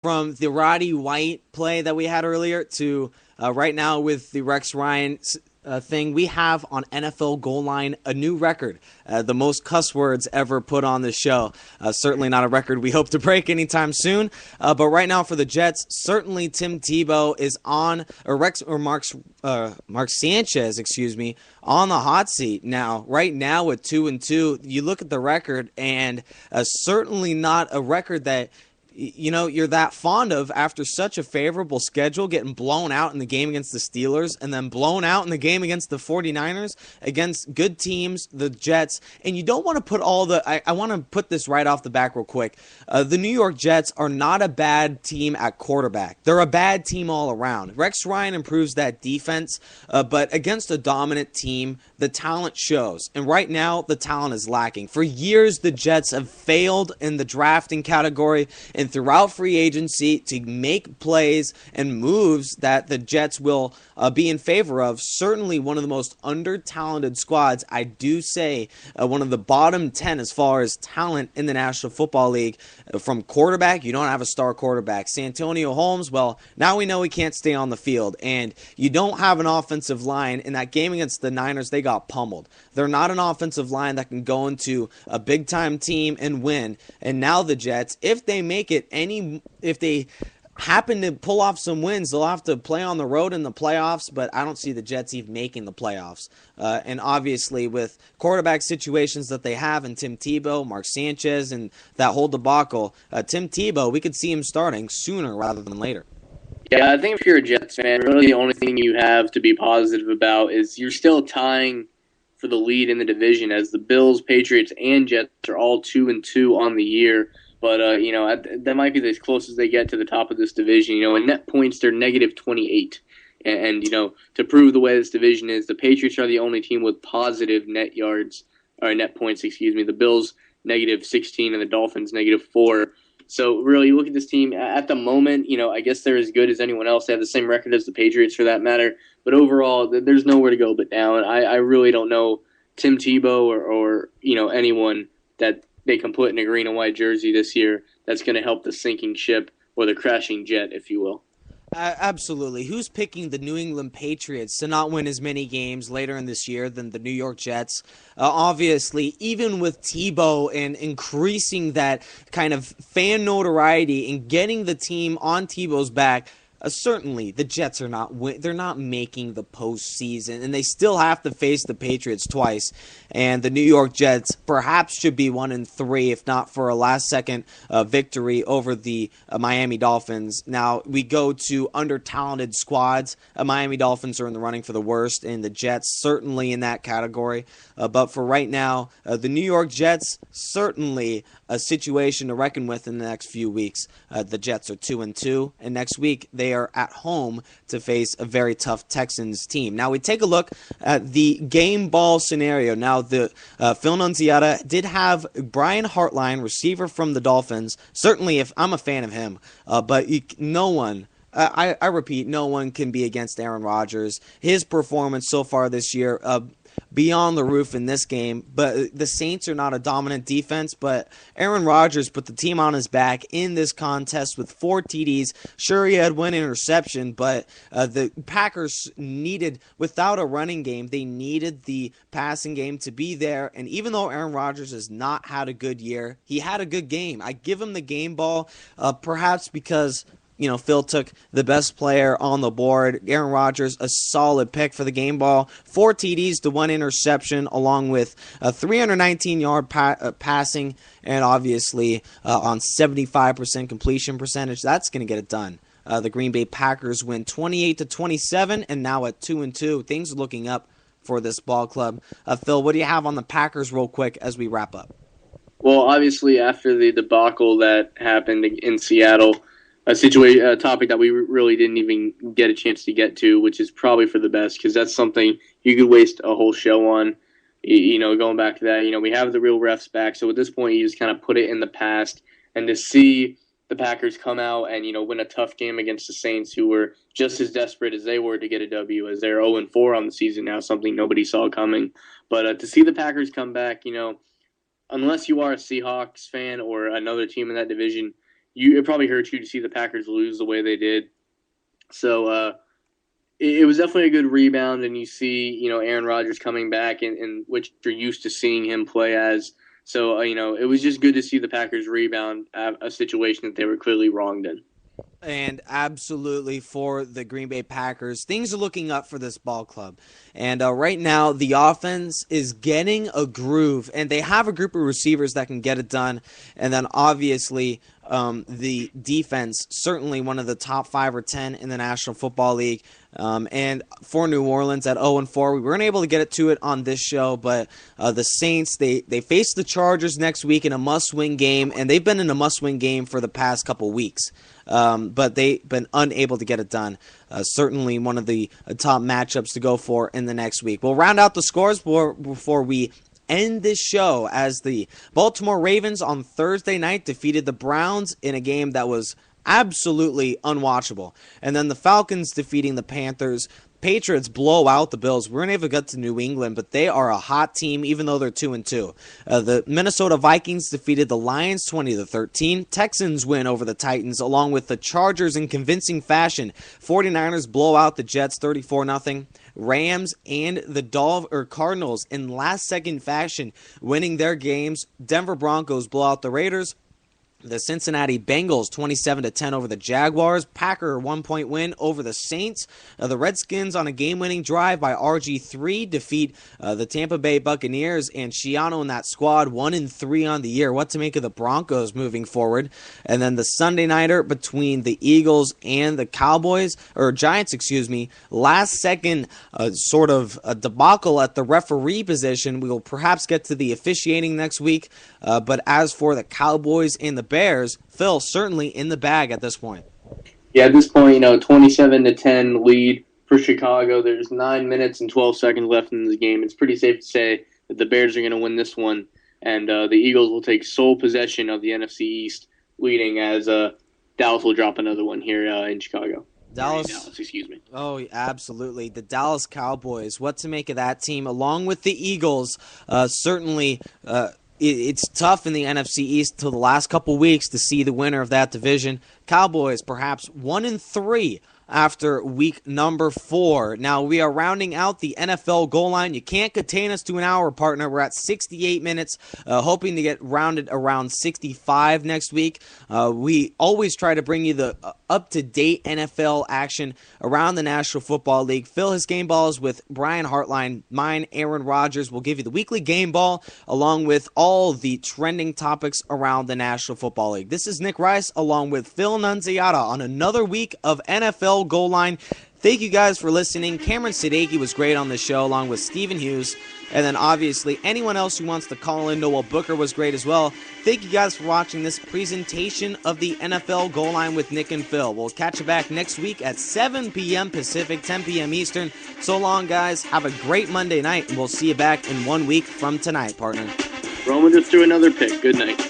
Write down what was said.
from the Roddy White play that we had earlier to right now with the Rex Ryan thing, we have on NFL Goal Line a new record, the most cuss words ever put on the show. Certainly not a record we hope to break anytime soon. But right now for the Jets, certainly Tim Tebow is on, Mark Sanchez, excuse me, on the hot seat now. Right now with 2-2, you look at the record, and certainly not a record that you're that fond of after such a favorable schedule, getting blown out in the game against the Steelers and then blown out in the game against the 49ers, against good teams, the Jets. And you don't want to put I want to put this right off the back real quick. The New York Jets are not a bad team at quarterback. They're a bad team all around. Rex Ryan improves that defense, but against a dominant team, the talent shows. And right now, the talent is lacking. For years, the Jets have failed in the drafting category and throughout free agency to make plays and moves that the Jets will be in favor of. Certainly one of the most under-talented squads. I do say one of the bottom 10 as far as talent in the National Football League. From quarterback, you don't have a star quarterback. Santonio Holmes, well, now we know he can't stay on the field. And you don't have an offensive line. In that game against the Niners, they got pummeled. They're not an offensive line that can go into a big-time team and win. And now the Jets, if they happen to pull off some wins, they'll have to play on the road in the playoffs, but I don't see the Jets even making the playoffs. And obviously with quarterback situations that they have in Tim Tebow, Mark Sanchez, and that whole debacle, Tim Tebow, we could see him starting sooner rather than later. Yeah, I think if you're a Jets fan, really the only thing you have to be positive about is you're still tying for the lead in the division, as the Bills, Patriots, and Jets are all 2-2 on the year. But, that might be as close as they get to the top of this division. In net points, they're negative 28. And to prove the way this division is, the Patriots are the only team with positive net points, excuse me. The Bills, negative 16, and the Dolphins, negative 4. So, really, you look at this team, at the moment, I guess they're as good as anyone else. They have the same record as the Patriots, for that matter. But overall, there's nowhere to go but down. I really don't know Tim Tebow or anyone that they can put in a green and white jersey this year that's going to help the sinking ship or the crashing jet, if you will. Absolutely. Who's picking the New England Patriots to not win as many games later in this year than the New York Jets? Obviously, even with Tebow and increasing that kind of fan notoriety and getting the team on Tebow's back, certainly the Jets are they're not making the postseason, and they still have to face the Patriots twice. And the New York Jets perhaps should be 1-3, if not for a last-second victory over the Miami Dolphins. Now, we go to under-talented squads. Miami Dolphins are in the running for the worst, and the Jets certainly in that category. But for right now, the New York Jets, certainly a situation to reckon with in the next few weeks. The Jets are 2-2, and next week they are at home to face a very tough Texans team. Now we take a look at the game ball scenario. Now the Phil Nunziata did have Brian Hartline, receiver from the Dolphins. Certainly, if I'm a fan of him, but no one. I repeat, no one can be against Aaron Rodgers. His performance so far this year, beyond the roof in this game. But the Saints are not a dominant defense, but Aaron Rodgers put the team on his back in this contest with 4 TDs. Sure, he had one interception, but the Packers needed, without a running game, they needed the passing game to be there. And even though Aaron Rodgers has not had a good year, he had a good game. I give him the game ball, perhaps because Phil took the best player on the board. Aaron Rodgers, a solid pick for the game ball. 4 TDs to 1 interception, along with a 319-yard passing, and obviously on 75% completion percentage. That's going to get it done. The Green Bay Packers win 28-27, and now at 2-2. Things are looking up for this ball club. Phil, what do you have on the Packers real quick as we wrap up? Well, obviously, after the debacle that happened in Seattle, a topic that we really didn't even get a chance to get to, which is probably for the best, because that's something you could waste a whole show on. Going back to that, we have the real refs back, so at this point you just kind of put it in the past, and to see the Packers come out and win a tough game against the Saints, who were just as desperate as they were to get a W, as they're 0-4 on the season now, something nobody saw coming. But to see the Packers come back, unless you are a Seahawks fan or another team in that division, it probably hurt you to see the Packers lose the way they did. So it was definitely a good rebound, and you see, Aaron Rodgers coming back, and which you're used to seeing him play as. So, it was just good to see the Packers rebound a situation that they were clearly wronged in. And absolutely for the Green Bay Packers, things are looking up for this ball club. And right now, the offense is getting a groove, and they have a group of receivers that can get it done. And then obviously, the defense, certainly one of the top 5 or 10 in the National Football League. And for New Orleans at 0-4, we weren't able to get to it on this show, but the Saints, they face the Chargers next week in a must-win game, and they've been in a must-win game for the past couple weeks. But they've been unable to get it done. Certainly one of the top matchups to go for in the next week. We'll round out the scores before we end this show, as the Baltimore Ravens on Thursday night defeated the Browns in a game that was absolutely unwatchable. And then the Falcons defeating the Panthers. Patriots blow out the Bills. We weren't able to get to New England, but they are a hot team, even though they're 2-2. The Minnesota Vikings defeated the Lions 20-13. Texans win over the Titans, along with the Chargers in convincing fashion. 49ers blow out the Jets 34-0. Rams and the Cardinals in last-second fashion, winning their games. Denver Broncos blow out the Raiders. The Cincinnati Bengals 27-10 over the Jaguars. Packer 1-point win over the Saints. The Redskins on a game-winning drive by RG3 defeat the Tampa Bay Buccaneers, and Schiano and that squad 1-3 on the year. What to make of the Broncos moving forward? And then the Sunday nighter between the Eagles and the Giants, last second sort of a debacle at the referee position. We will perhaps get to the officiating next week, but as for the Cowboys and the Bears, Phil, certainly in the bag at this point. Yeah, at this point, 27-10 lead for Chicago. There's 9 minutes and 12 seconds left in the game. It's pretty safe to say that the Bears are going to win this one, and the Eagles will take sole possession of the NFC East, leading as Dallas will drop another one here in Chicago. Dallas, excuse me. Oh, absolutely. The Dallas Cowboys, what to make of that team, along with the Eagles, certainly it's tough in the NFC East till the last couple weeks to see the winner of that division. Cowboys perhaps 1-3 after week number 4. Now, we are rounding out the NFL goal line. You can't contain us to an hour, partner. We're at 68 minutes, hoping to get rounded around 65 next week. We always try to bring you the up-to-date NFL action around the National Football League. Phil his game balls with Brian Hartline. Mine, Aaron Rodgers, will give you the weekly game ball along with all the trending topics around the National Football League. This is Nick Rice along with Phil Nunziata on another week of NFL Goal Line. Thank you guys for listening. Cameron Sadeki was great on the show along with Stephen Hughes. And then obviously anyone else who wants to call in, Noah Booker was great as well. Thank you guys for watching this presentation of the NFL Goal Line with Nick and Phil. We'll catch you back next week at 7 p.m. Pacific, 10 p.m. Eastern. So long, guys. Have a great Monday night, and we'll see you back in 1 week from tonight, partner. Roman just threw another pick. Good night.